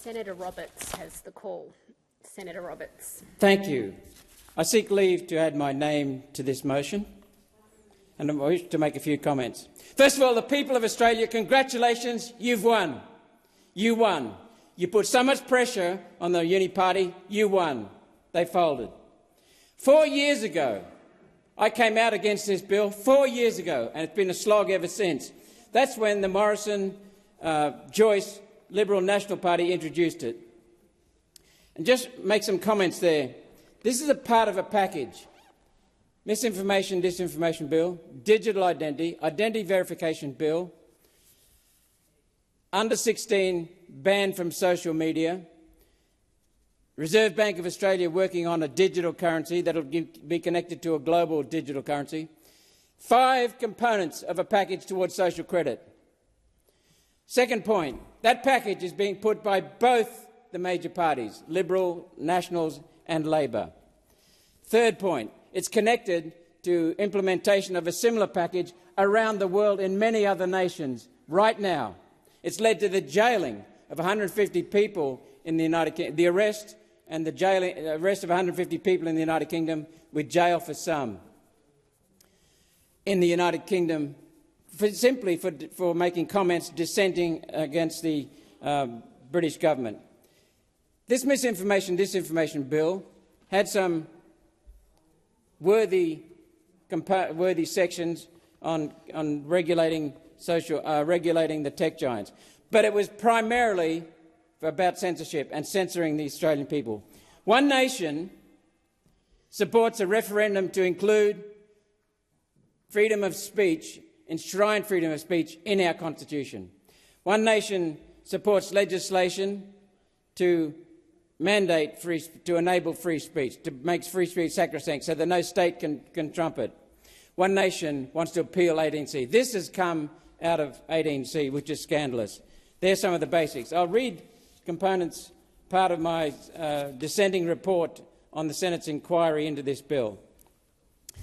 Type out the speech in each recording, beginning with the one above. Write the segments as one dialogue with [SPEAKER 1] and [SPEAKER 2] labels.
[SPEAKER 1] Senator Roberts has the call. Senator Roberts.
[SPEAKER 2] Thank you. I seek leave to add my name to this motion, and I wish to make a few comments. First of all, the people of Australia, congratulations, you've won. You won. You put so much pressure on the Uni Party, you won. They folded. 4 years ago, I came out against this bill 4 years ago, and it's been a slog ever since. That's when the Morrison Joyce Liberal National Party introduced it. And just make some comments there. This is a part of a package. Misinformation, Disinformation Bill, Digital Identity, Identity Verification Bill, under 16 banned from social media, Reserve Bank of Australia working on a digital currency that will be connected to a global digital currency. 5 components of a package towards social credit. Second point, that package is being put by both the major parties, Liberal, Nationals and Labor. Third point, it's connected to implementation of a similar package around the world in many other nations right now. It's led to the jailing of 150 people in the United Kingdom, the arrest and the arrest of 150 people in the United Kingdom with jail for some. In the United Kingdom, simply for making comments dissenting against the British government. This Misinformation Disinformation Bill had some worthy sections on regulating regulating the tech giants, but it was primarily about censorship and censoring the Australian people. One Nation supports a referendum to include freedom of speech, enshrine freedom of speech in our Constitution. One Nation supports legislation to mandate to enable free speech, to make free speech sacrosanct so that no state can trump it. One Nation wants to appeal 18C. This has come out of 18C, which is scandalous. There's some of the basics. I'll read components, part of my dissenting report on the Senate's inquiry into this bill.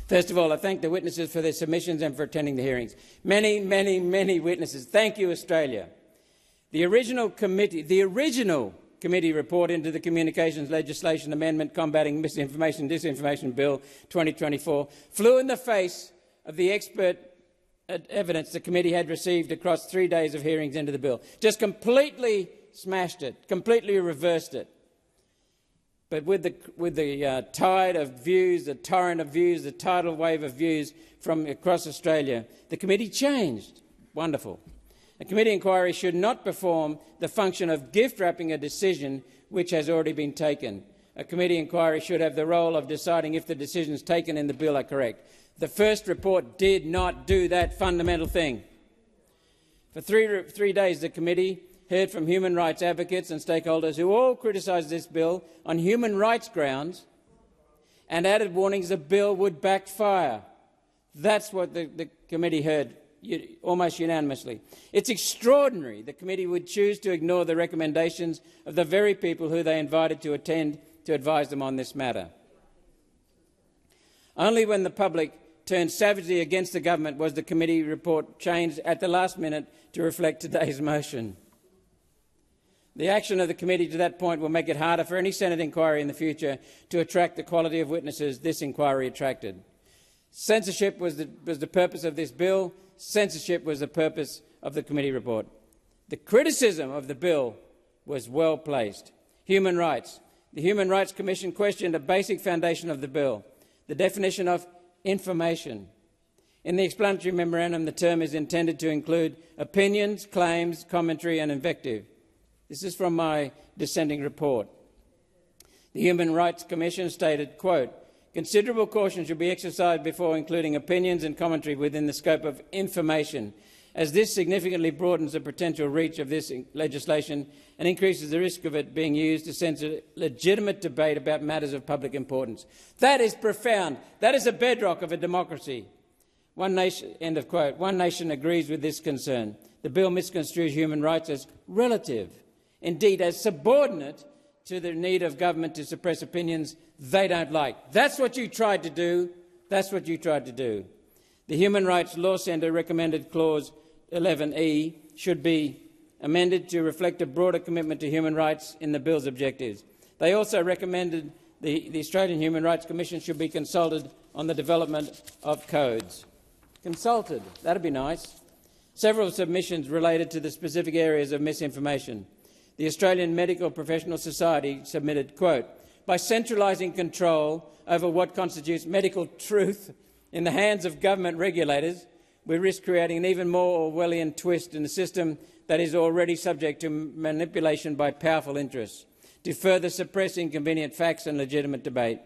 [SPEAKER 2] First of all, I thank the witnesses for their submissions and for attending the hearings. Many, many, many witnesses. Thank you, Australia. The original committee report into the Communications Legislation Amendment Combating Misinformation and Disinformation Bill 2024 flew in the face of the expert evidence the committee had received across 3 days of hearings into the bill. Just completely smashed it, completely reversed it. But with the tide of views, the torrent of views, the tidal wave of views from across Australia, the committee changed. Wonderful. A committee inquiry should not perform the function of gift-wrapping a decision which has already been taken. A committee inquiry should have the role of deciding if the decisions taken in the bill are correct. The first report did not do that fundamental thing. For three days, the committee heard from human rights advocates and stakeholders who all criticised this bill on human rights grounds and added warnings the bill would backfire. That's what the committee heard almost unanimously. It's extraordinary the committee would choose to ignore the recommendations of the very people who they invited to attend to advise them on this matter. Only when the public turned savagely against the government was the committee report changed at the last minute to reflect today's motion. The action of the committee to that point will make it harder for any Senate inquiry in the future to attract the quality of witnesses this inquiry attracted. Censorship was the purpose of this bill. Censorship was the purpose of the committee report. The criticism of the bill was well placed. Human rights. The Human Rights Commission questioned a basic foundation of the bill, the definition of information. In the explanatory memorandum, the term is intended to include opinions, claims, commentary and invective. This is from my dissenting report. The Human Rights Commission stated, quote, "Considerable caution should be exercised before including opinions and commentary within the scope of information, as this significantly broadens the potential reach of this legislation and increases the risk of it being used to censor legitimate debate about matters of public importance." That is profound. That is a bedrock of a democracy. One nation, end of quote. One nation agrees with this concern. The bill misconstrues human rights as relative, indeed as subordinate to the need of government to suppress opinions they don't like. That's what you tried to do. That's what you tried to do. The Human Rights Law Centre recommended Clause 11E should be amended to reflect a broader commitment to human rights in the bill's objectives. They also recommended the Australian Human Rights Commission should be consulted on the development of codes. Consulted, that'd be nice. Several submissions related to the specific areas of misinformation. The Australian Medical Professional Society submitted, quote, "By centralising control over what constitutes medical truth in the hands of government regulators, we risk creating an even more Orwellian twist in a system that is already subject to manipulation by powerful interests, to further suppress inconvenient facts and legitimate debate.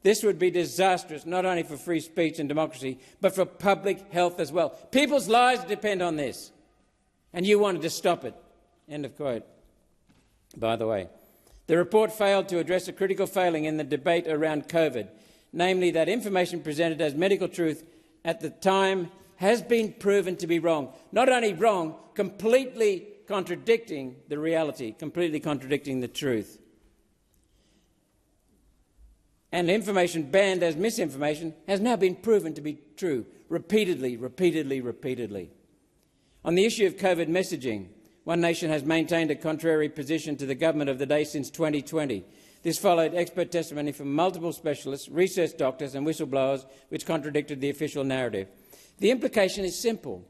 [SPEAKER 2] This would be disastrous not only for free speech and democracy, but for public health as well. People's lives depend on this, and you wanted to stop it." End of quote. By the way, the report failed to address a critical failing in the debate around COVID, namely that information presented as medical truth at the time has been proven to be wrong. Not only wrong, completely contradicting the reality, completely contradicting the truth. And information banned as misinformation has now been proven to be true, repeatedly. On the issue of COVID messaging, One Nation has maintained a contrary position to the government of the day since 2020. This followed expert testimony from multiple specialists, research doctors and whistleblowers, which contradicted the official narrative. The implication is simple.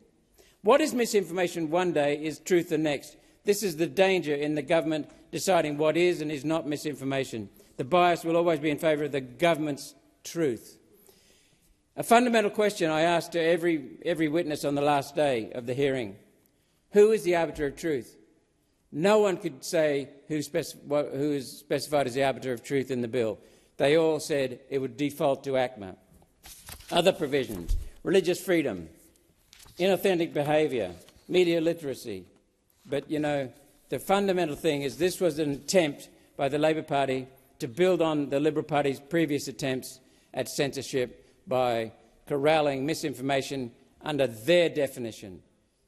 [SPEAKER 2] What is misinformation one day is truth the next. This is the danger in the government deciding what is and is not misinformation. The bias will always be in favour of the government's truth. A fundamental question I asked to every witness on the last day of the hearing: who is the arbiter of truth? No one could say who is specified as the arbiter of truth in the bill. They all said it would default to ACMA. Other provisions: religious freedom, inauthentic behaviour, media literacy. But, you know, the fundamental thing is this was an attempt by the Labor Party to build on the Liberal Party's previous attempts at censorship by corralling misinformation under their definition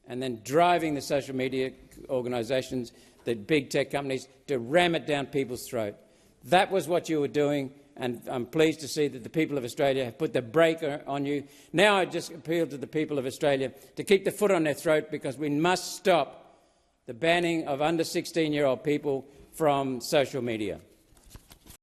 [SPEAKER 2] and then driving the social media organisations, the big tech companies, to ram it down people's throat. That was what you were doing, and I'm pleased to see that the people of Australia have put the brake on you. Now I just appeal to the people of Australia to keep the foot on their throat, because we must stop the banning of under 16-year-old people from social media.